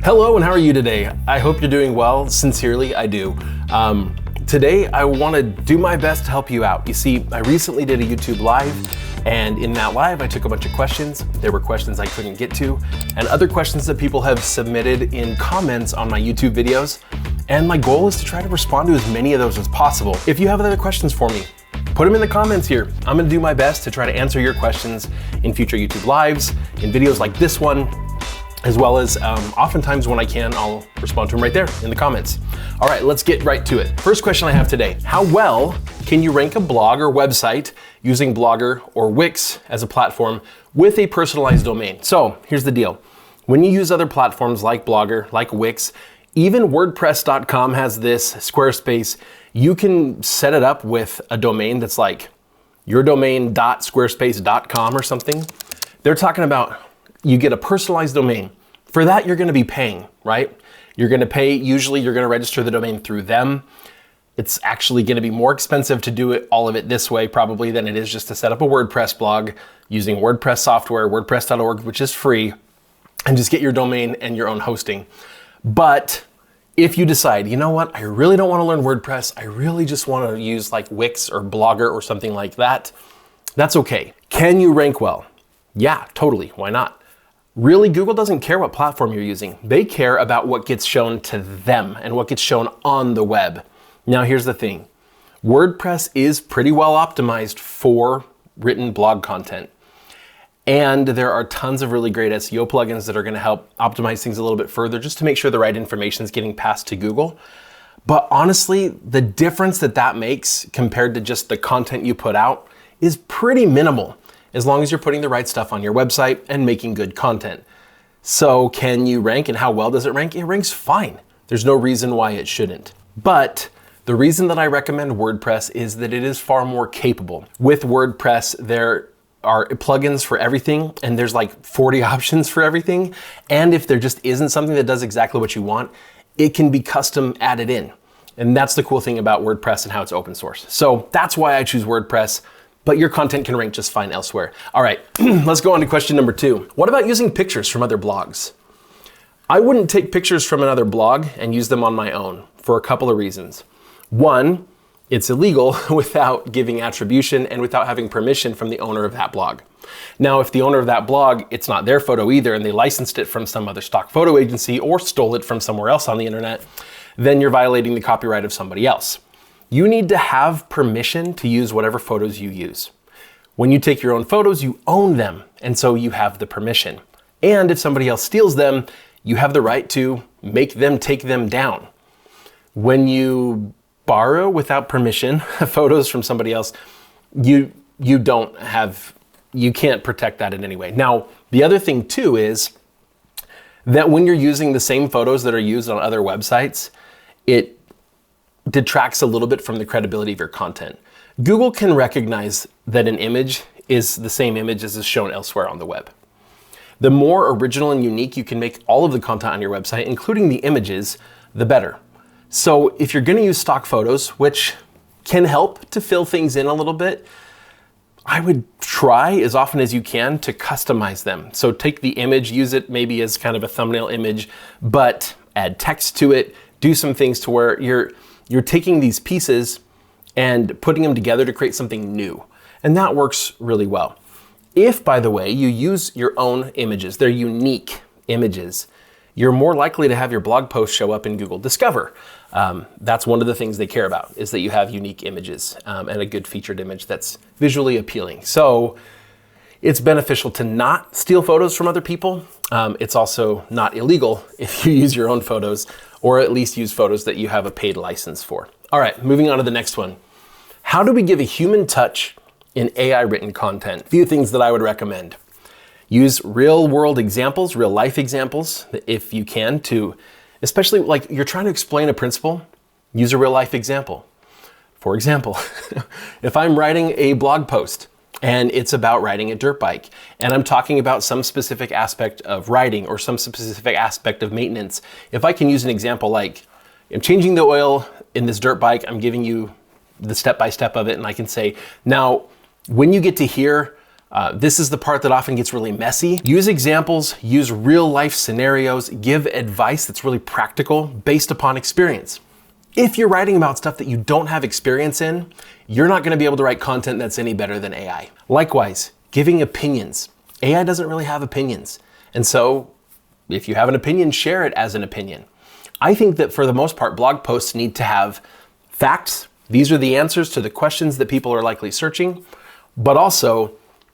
Hello, and how are you today? I hope you're doing well. Sincerely, I do. Today, I want to do my best to help you out. You see, I recently did a YouTube Live, and in that live, I took a bunch of questions. There were questions I couldn't get to, and other questions that people have submitted in comments on my YouTube videos. And my goal is to try to respond to as many of those as possible. If you have other questions for me, put them in the comments here. I'm gonna do my best to try to answer your questions in future YouTube Lives, in videos like this one, as well as oftentimes when I can, I'll respond to them right there in the comments. All right, let's get right to it. First question I have today: how well can you rank a blog or website using Blogger or Wix as a platform with a personalized domain? So here's the deal. When you use other platforms like Blogger, like Wix, even WordPress.com has this, Squarespace, you can set it up with a domain that's like yourdomain.squarespace.com or something. They're talking about you get a personalized domain. For that, you're gonna be paying, right? You're gonna pay, usually you're gonna register the domain through them. It's actually gonna be more expensive to do all of it this way probably than it is just to set up a WordPress blog using WordPress software, WordPress.org, which is free, and just get your domain and your own hosting. But if you decide, you know what, I really don't wanna learn WordPress, I really just wanna use like Wix or Blogger or something like that, that's okay. Can you rank well? Yeah, totally, why not? Really, Google doesn't care what platform you're using. They care about what gets shown to them and what gets shown on the web. Now, here's the thing. WordPress is pretty well optimized for written blog content. And there are tons of really great SEO plugins that are gonna help optimize things a little bit further just to make sure the right information is getting passed to Google. But honestly, the difference that makes compared to just the content you put out is pretty minimal, as long as you're putting the right stuff on your website and making good content. So can you rank, and how well does it rank? It ranks fine. There's no reason why it shouldn't. But the reason that I recommend WordPress is that it is far more capable. With WordPress, there are plugins for everything, and there's like 40 options for everything. And if there just isn't something that does exactly what you want, it can be custom added in. And that's the cool thing about WordPress and how it's open source. So that's why I choose WordPress. But your content can rank just fine elsewhere. All right, let's go on to question number 2. What about using pictures from other blogs? I wouldn't take pictures from another blog and use them on my own for a couple of reasons. One, it's illegal without giving attribution and without having permission from the owner of that blog. Now, if the owner of that blog, it's not their photo either, and they licensed it from some other stock photo agency or stole it from somewhere else on the internet, then you're violating the copyright of somebody else. You need to have permission to use whatever photos you use. When you take your own photos, you own them, and so you have the permission. And if somebody else steals them, you have the right to make them take them down. When you borrow without permission photos from somebody else, you can't protect that in any way. Now, the other thing too is that when you're using the same photos that are used on other websites, it detracts a little bit from the credibility of your content. Google can recognize that an image is the same image as is shown elsewhere on the web. The more original and unique you can make all of the content on your website, including the images, the better. So if you're gonna use stock photos, which can help to fill things in a little bit, I would try as often as you can to customize them. So take the image, use it maybe as kind of a thumbnail image, but add text to it, do some things to where you're taking these pieces and putting them together to create something new. And that works really well. If, by the way, you use your own images, they're unique images, you're more likely to have your blog post show up in Google Discover. That's one of the things they care about, is that you have unique images and a good featured image that's visually appealing. So it's beneficial to not steal photos from other people. It's also not illegal if you use your own photos, or at least use photos that you have a paid license for. All right, moving on to the next one. How do we give a human touch in AI written content? A few things that I would recommend. Use real world examples, real life examples, if you can, to, especially like you're trying to explain a principle, use a real life example. For example, if I'm writing a blog post and it's about riding a dirt bike, and I'm talking about some specific aspect of riding or some specific aspect of maintenance, if I can use an example like, I'm changing the oil in this dirt bike, I'm giving you the step-by-step of it, and I can say, now, when you get to here, This is the part that often gets really messy. Use examples, use real life scenarios, give advice that's really practical based upon experience. If you're writing about stuff that you don't have experience in, you're not gonna be able to write content that's any better than AI. Likewise, giving opinions. AI doesn't really have opinions. And so if you have an opinion, share it as an opinion. I think that for the most part, blog posts need to have facts. These are the answers to the questions that people are likely searching, but also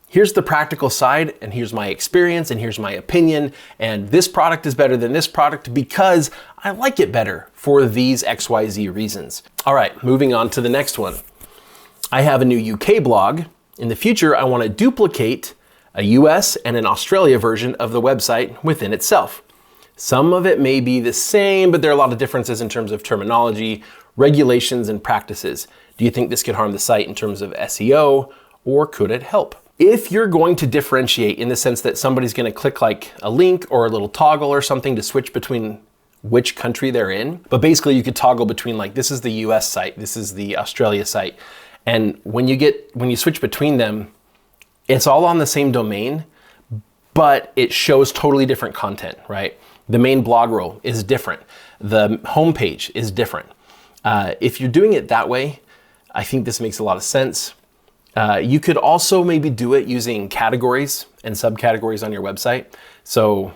here's the practical side, and here's my experience, and here's my opinion, and this product is better than this product because I like it better for these XYZ reasons. All right, moving on to the next one. I have a new UK blog. In the future, I want to duplicate a US and an Australia version of the website within itself. Some of it may be the same, but there are a lot of differences in terms of terminology, regulations, and practices. Do you think this could harm the site in terms of SEO, or could it help? If you're going to differentiate in the sense that somebody's going to click like a link or a little toggle or something to switch between which country they're in, but basically you could toggle between like, this is the US site, this is the Australia site. And when you switch between them, it's all on the same domain, but it shows totally different content, right? The main blog row is different. The homepage is different. If you're doing it that way, I think this makes a lot of sense. You could also maybe do it using categories and subcategories on your website. So,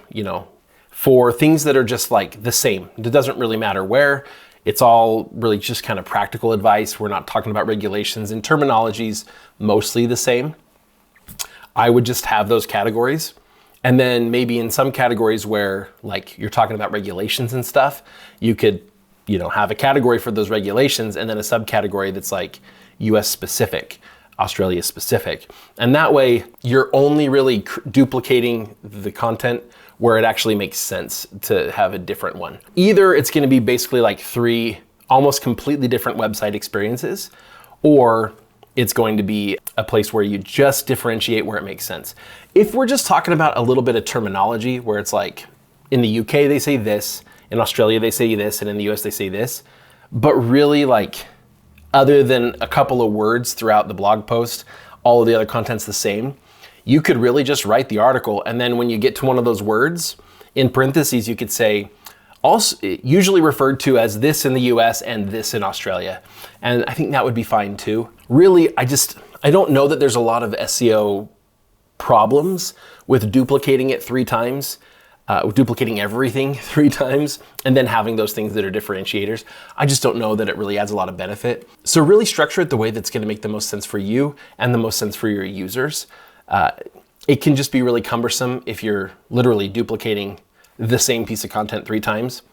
for things that are just like the same, it doesn't really matter where, it's all really just kind of practical advice. We're not talking about regulations and terminologies, mostly the same. I would just have those categories. And then maybe in some categories where like you're talking about regulations and stuff, you could, have a category for those regulations and then a subcategory that's like US specific, Australia specific. And that way you're only really duplicating the content where it actually makes sense to have a different one. Either it's gonna be basically like 3 almost completely different website experiences, or it's going to be a place where you just differentiate where it makes sense. If we're just talking about a little bit of terminology where it's like in the UK they say this, in Australia they say this, and in the US they say this, but really like other than a couple of words throughout the blog post, all of the other content's the same, you could really just write the article, and then when you get to one of those words, in parentheses you could say, also usually referred to as this in the US and this in Australia. And I think that would be fine too. Really, I don't know that there's a lot of SEO problems with duplicating it 3 times, duplicating everything 3 times, and then having those things that are differentiators. I just don't know that it really adds a lot of benefit. So really structure it the way that's gonna make the most sense for you and the most sense for your users. It can just be really cumbersome if you're literally duplicating the same piece of content 3 times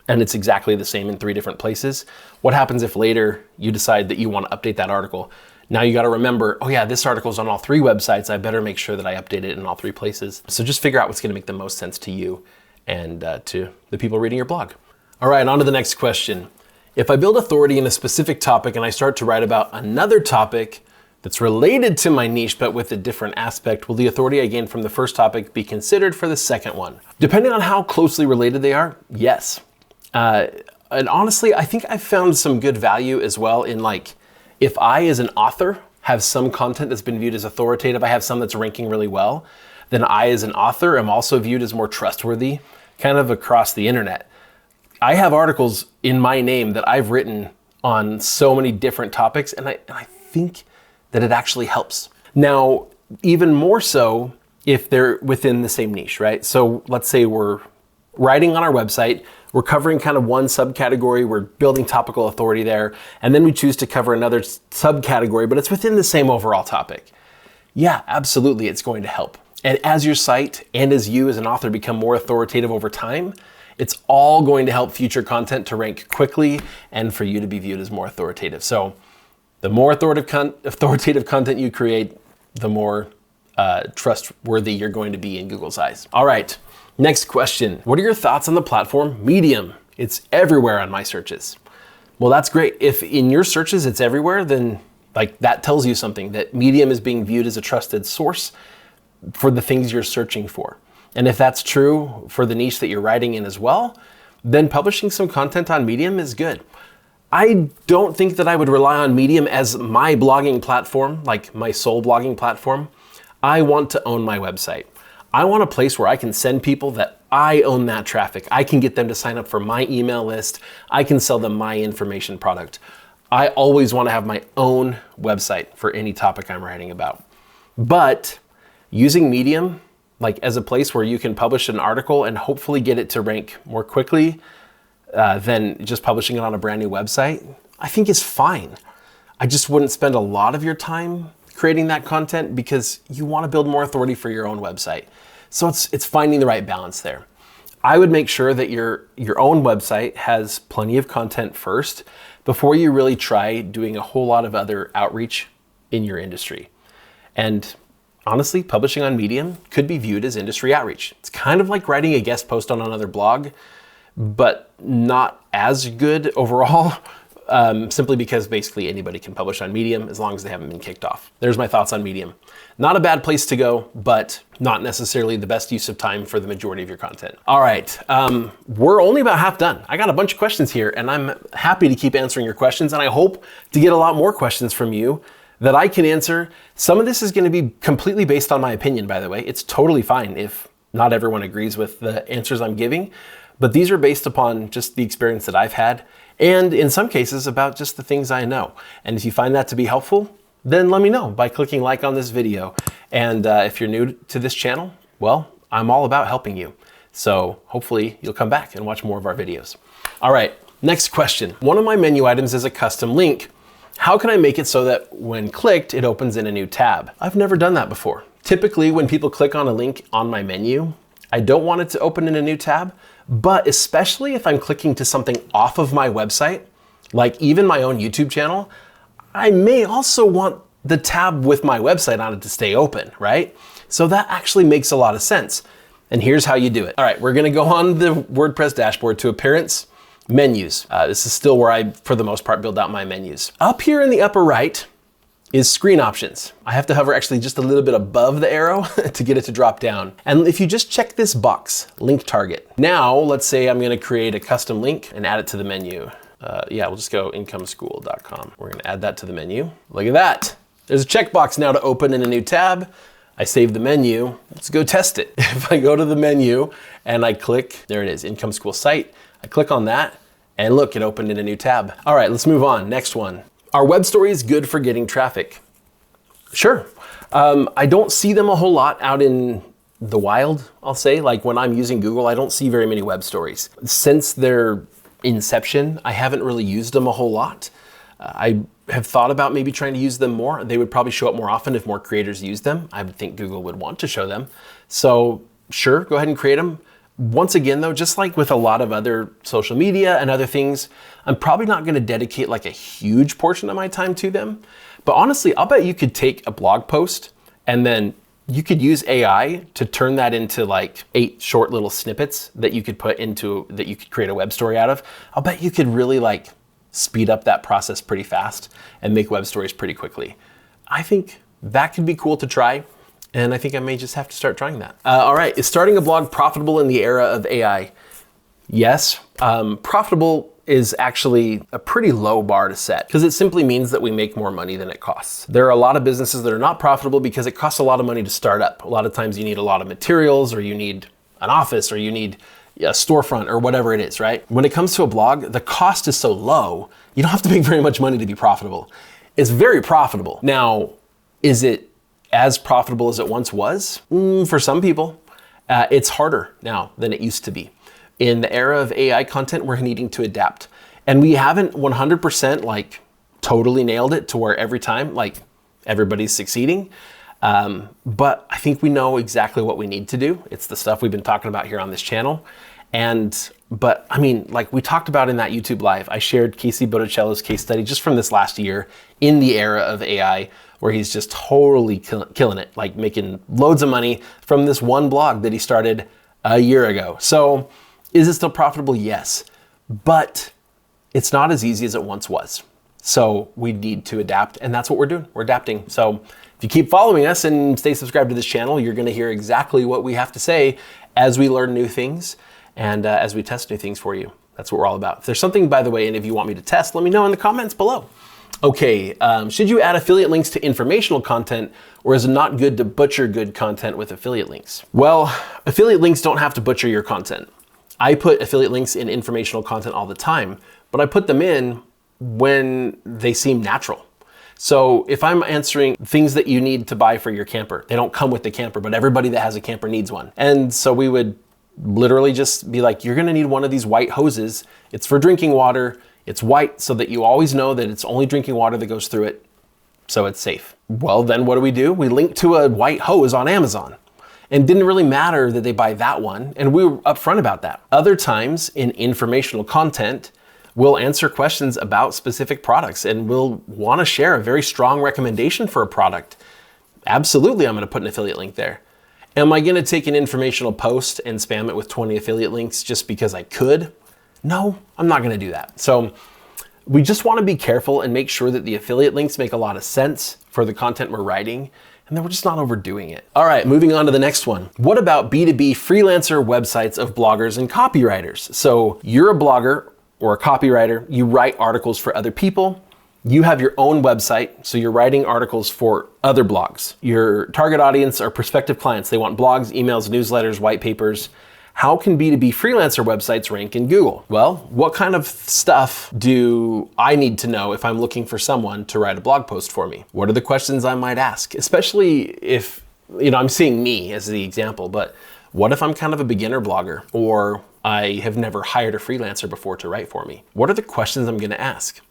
and it's exactly the same in 3 different places. What happens if later you decide that you want to update that article? Now you got to remember, oh yeah, this article's on all 3 websites. I better make sure that I update it in all 3 places. So just figure out what's going to make the most sense to you and to the people reading your blog. All right, on to the next question. If I build authority in a specific topic and I start to write about another topic that's related to my niche but with a different aspect, will the authority I gained from the first topic be considered for the second one? Depending on how closely related they are, yes. And honestly, I think I've found some good value as well in like, if I as an author have some content that's been viewed as authoritative, I have some that's ranking really well, then I as an author am also viewed as more trustworthy kind of across the internet. I have articles in my name that I've written on so many different topics, and I think that it actually helps. Now, even more so if they're within the same niche, right? So let's say we're writing on our website, we're covering kind of one subcategory, we're building topical authority there, and then we choose to cover another subcategory, but it's within the same overall topic. Yeah, absolutely, it's going to help. And as your site and as you as an author become more authoritative over time, it's all going to help future content to rank quickly and for you to be viewed as more authoritative. So the more authoritative content you create, the more trustworthy you're going to be in Google's eyes. All right, next question. What are your thoughts on the platform Medium? It's everywhere on my searches. Well, that's great. If in your searches it's everywhere, then like that tells you something, that Medium is being viewed as a trusted source for the things you're searching for. And if that's true for the niche that you're writing in as well, then publishing some content on Medium is good. I don't think that I would rely on Medium as my blogging platform, like my sole blogging platform. I want to own my website. I want a place where I can send people that I own that traffic. I can get them to sign up for my email list. I can sell them my information product. I always want to have my own website for any topic I'm writing about. But using Medium, like as a place where you can publish an article and hopefully get it to rank more quickly than just publishing it on a brand new website, I think is fine. I just wouldn't spend a lot of your time creating that content because you want to build more authority for your own website. So it's finding the right balance there. I would make sure that your own website has plenty of content first before you really try doing a whole lot of other outreach in your industry. And honestly, publishing on Medium could be viewed as industry outreach. It's kind of like writing a guest post on another blog, but not as good overall. Simply because basically anybody can publish on Medium as long as they haven't been kicked off. There's my thoughts on Medium. Not a bad place to go, but not necessarily the best use of time for the majority of your content. All right, we're only about half done. I got a bunch of questions here and I'm happy to keep answering your questions, and I hope to get a lot more questions from you that I can answer. Some of this is gonna be completely based on my opinion, by the way. It's totally fine if not everyone agrees with the answers I'm giving, but these are based upon just the experience that I've had, and in some cases about just the things I know. And if you find that to be helpful, then let me know by clicking like on this video. And if you're new to this channel, well, I'm all about helping you. So hopefully you'll come back and watch more of our videos. All right, next question. One of my menu items is a custom link. How can I make it so that when clicked, it opens in a new tab? I've never done that before. Typically, when people click on a link on my menu, I don't want it to open in a new tab, but especially if I'm clicking to something off of my website, like even my own YouTube channel, I may also want the tab with my website on it to stay open, right? So that actually makes a lot of sense. And here's how you do it. All right, we're gonna go on the WordPress dashboard to Appearance, Menus. This is still where I, for the most part, build out my menus. Up here in the upper right is Screen Options. I have to hover actually just a little bit above the arrow to get it to drop down. And if you just check this box, Link Target. Now, let's say I'm gonna create a custom link and add it to the menu. Yeah, we'll just go incomeschool.com. We're gonna add that to the menu. Look at that. There's a checkbox now to open in a new tab. I save the menu. Let's go test it. If I go to the menu and I click, there it is, Income School site. I click on that and look, it opened in a new tab. All right, let's move on. Next one. Are web stories good for getting traffic? Sure. I don't see them a whole lot out in the wild, I'll say. Like when I'm using Google, I don't see very many web stories. Since their inception, I haven't really used them a whole lot. I have thought about maybe trying to use them more. They would probably show up more often if more creators use them. I would think Google would want to show them. So sure, go ahead and create them. Once again though, just like with a lot of other social media and other things, I'm probably not gonna dedicate like a huge portion of my time to them. But honestly, I'll bet you could take a blog post and then you could use AI to turn that into like 8 short little snippets that you could put into, that you could create a web story out of. I'll bet you could really like speed up that process pretty fast and make web stories pretty quickly. I think that could be cool to try. And I think I may just have to start trying that. All right, is starting a blog profitable in the era of AI? Yes, profitable is actually a pretty low bar to set because it simply means that we make more money than it costs. There are a lot of businesses that are not profitable because it costs a lot of money to start up. A lot of times you need a lot of materials, or you need an office, or you need a storefront, or whatever it is, right? When it comes to a blog, the cost is so low, you don't have to make very much money to be profitable. It's very profitable. Now, is it as profitable as it once was? For some people, it's harder now than it used to be. In the era of AI content, we're needing to adapt. And we haven't 100% like totally nailed it to where every time like everybody's succeeding. But I think we know exactly what we need to do. It's the stuff we've been talking about here on this channel. But I mean, like we talked about in that YouTube live, I shared Casey Botticello's case study just from this last year in the era of AI, where he's just totally killing it, like making loads of money from this one blog that he started a year ago. So is it still profitable? Yes, but it's not as easy as it once was. So we need to adapt, and that's what we're doing. We're adapting. So if you keep following us and stay subscribed to this channel, you're gonna hear exactly what we have to say as we learn new things and as we test new things for you. That's what we're all about. If there's something, by the way, and if you want me to test, let me know in the comments below. Okay, should you add affiliate links to informational content, or is it not good to butcher good content with affiliate links? Well, affiliate links don't have to butcher your content. I put affiliate links in informational content all the time, but I put them in when they seem natural. So if I'm answering things that you need to buy for your camper, they don't come with the camper, but everybody that has a camper needs one. And so we would literally just be like, you're gonna need one of these white hoses. It's for drinking water. It's white so that you always know that it's only drinking water that goes through it, so it's safe. Well, then what do? We link to a white hose on Amazon. And it didn't really matter that they buy that one, and we were upfront about that. Other times in informational content, we'll answer questions about specific products, and we'll wanna share a very strong recommendation for a product. Absolutely, I'm gonna put an affiliate link there. Am I gonna take an informational post and spam it with 20 affiliate links just because I could? No, I'm not gonna do that. So we just wanna be careful and make sure that the affiliate links make a lot of sense for the content we're writing, and then we're just not overdoing it. All right, moving on to the next one. What about B2B freelancer websites of bloggers and copywriters? So you're a blogger or a copywriter, you write articles for other people, you have your own website, so you're writing articles for other blogs. Your target audience are prospective clients. They want blogs, emails, newsletters, white papers. How can B2B freelancer websites rank in Google? Well, what kind of stuff do I need to know if I'm looking for someone to write a blog post for me? What are the questions I might ask? Especially if, I'm seeing me as the example, but what if I'm kind of a beginner blogger, or I have never hired a freelancer before to write for me? What are the questions I'm gonna ask?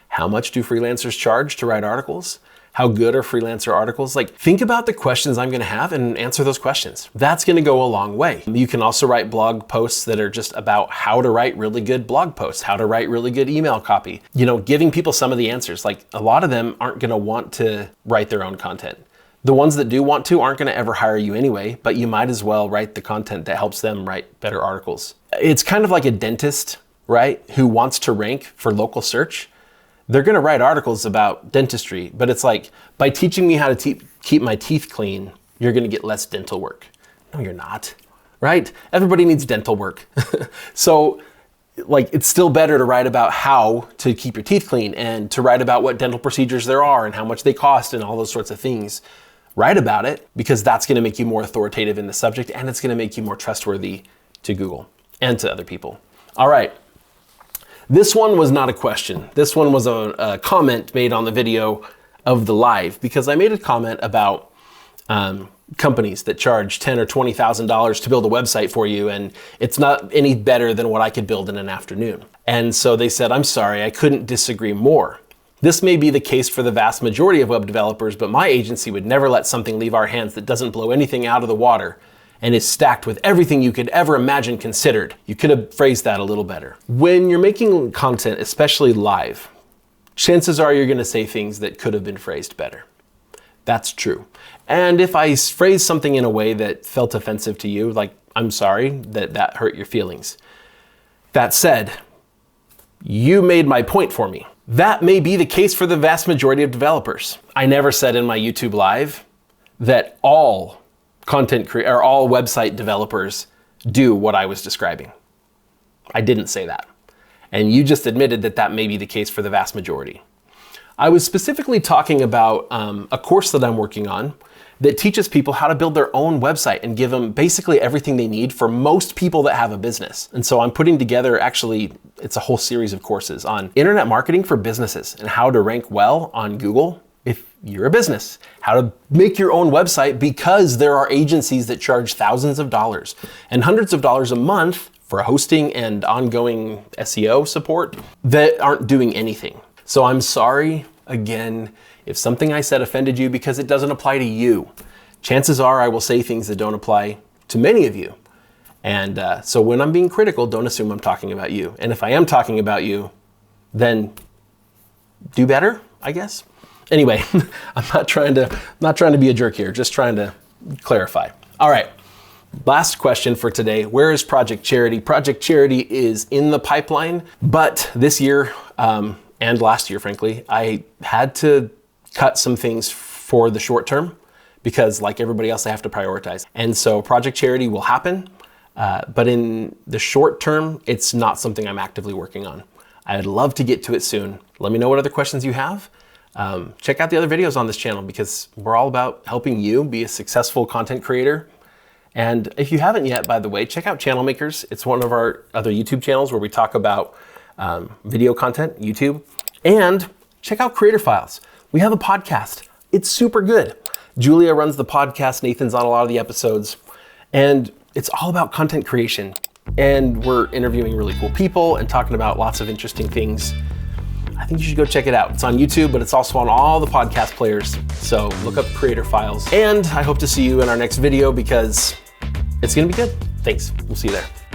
How much do freelancers charge to write articles? How good are freelancer articles? Think about the questions I'm gonna have and answer those questions. That's gonna go a long way. You can also write blog posts that are just about how to write really good blog posts, how to write really good email copy. Giving people some of the answers. A lot of them aren't gonna want to write their own content. The ones that do want to aren't gonna ever hire you anyway, but you might as well write the content that helps them write better articles. It's kind of like a dentist, right, who wants to rank for local search. They're gonna write articles about dentistry, but it's like, by teaching me how to keep my teeth clean, you're gonna get less dental work. No, you're not, right? Everybody needs dental work. So it's still better to write about how to keep your teeth clean and to write about what dental procedures there are and how much they cost and all those sorts of things. Write about it, because that's gonna make you more authoritative in the subject, and it's gonna make you more trustworthy to Google and to other people. All right. This one was not a question. This one was a comment made on the video of the live, because I made a comment about companies that charge $10,000 or $20,000 to build a website for you, and it's not any better than what I could build in an afternoon. And so they said, I'm sorry, I couldn't disagree more. This may be the case for the vast majority of web developers, but my agency would never let something leave our hands that doesn't blow anything out of the water and is stacked with everything you could ever imagine considered. You could have phrased that a little better. When you're making content, especially live, chances are you're gonna say things that could have been phrased better. That's true. And if I phrase something in a way that felt offensive to you, I'm sorry that hurt your feelings. That said, you made my point for me. That may be the case for the vast majority of developers. I never said in my YouTube live that all all website developers do what I was describing. I didn't say that. And you just admitted that may be the case for the vast majority. I was specifically talking about a course that I'm working on that teaches people how to build their own website and give them basically everything they need for most people that have a business. And so I'm putting together, it's a whole series of courses on internet marketing for businesses and how to rank well on Google if you're a business, how to make your own website, because there are agencies that charge thousands of dollars and hundreds of dollars a month for hosting and ongoing SEO support that aren't doing anything. So I'm sorry, again, if something I said offended you, because it doesn't apply to you. Chances are I will say things that don't apply to many of you. And so when I'm being critical, don't assume I'm talking about you. And if I am talking about you, then do better, I guess. Anyway, I'm not trying to be a jerk here, just trying to clarify. All right, last question for today. Where is Project Charity? Project Charity is in the pipeline, but this year, and last year, frankly, I had to cut some things for the short term because, like everybody else, I have to prioritize. And so Project Charity will happen, but in the short term, it's not something I'm actively working on. I'd love to get to it soon. Let me know what other questions you have. Check out the other videos on this channel because we're all about helping you be a successful content creator. And if you haven't yet, by the way, check out Channel Makers. It's one of our other YouTube channels where we talk about video content, YouTube. And check out Creator Files. We have a podcast. It's super good. Julia runs the podcast. Nathan's on a lot of the episodes. And it's all about content creation. And we're interviewing really cool people and talking about lots of interesting things. I think you should go check it out. It's on YouTube, but it's also on all the podcast players. So look up Creator Files. And I hope to see you in our next video because it's gonna be good. Thanks, we'll see you there.